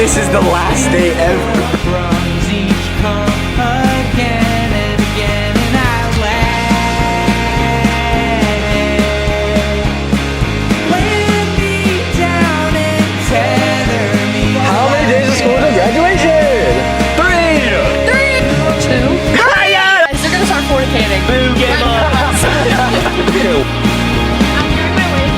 This is the last day ever. How many days of school till graduation? 3! 2. Yeah! Guys, they're gonna start fornicating. Boo, get lost! I'm hearing my way.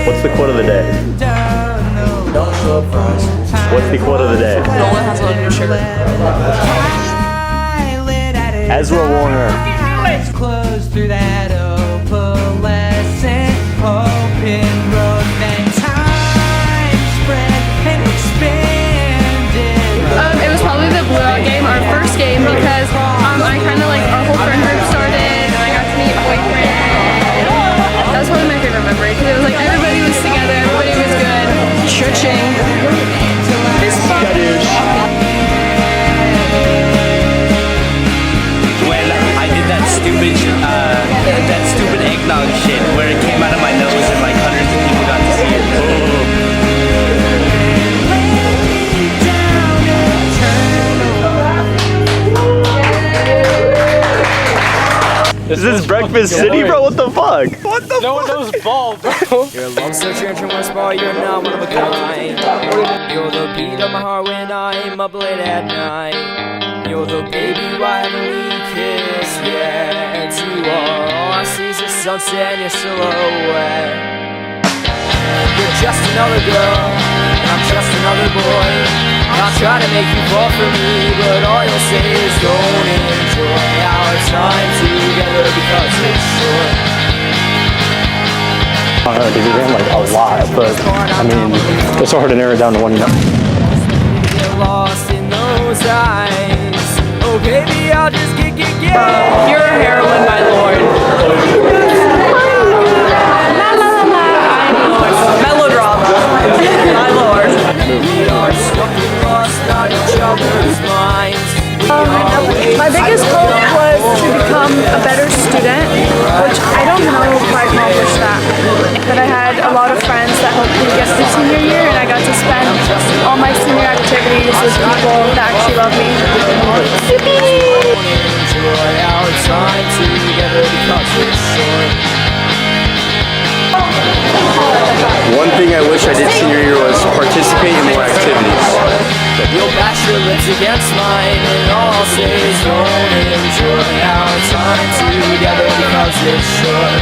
What's the quote of the day? Don't show up first. What's the quote of the day? Nolan has on your shirt. Ezra Warner. Close through that opalescent open road, then time spread and expanded. It was probably the blowout game, our first game, because I kind of like our whole friend group started, and I got to meet a boyfriend. That was probably my favorite memory because it was like everybody was together, everybody was good, churching. When I did that stupid eggnog shit where it came out of my nose and like hundreds of people got to see it. Is this Breakfast City, bro? What the fuck? What the No one knows ball, bro. You're a love searcher and once more, you're not one of a kind. You're the beat of my heart when I'm up late at night. You're the baby I haven't kissed yet. You are all I see is the sunset and your silhouette. You're just another girl, and I'm just another boy. I'll try to make you fall for me, but all you'll say is don't enjoy our time together because it's short. I don't know, dude, we ran like a lot, but I mean, it's so hard to narrow it down to one. Get lost in those eyes. Oh baby, I'll just get. Pure heroin, my lord. Melodrama, my lord. We are stuck and lost on each other's minds. My biggest hope was to become a better student, which I don't know if I accomplished that. But I had a lot of friends that helped me get through senior year, and I got to spend all my senior activities with people that actually love me. Enjoy our time together because it's short. One thing I wish I did senior year was participate in more activities. You'll bash your lips against mine, and all I'll say is don't enjoy our time together because it's short.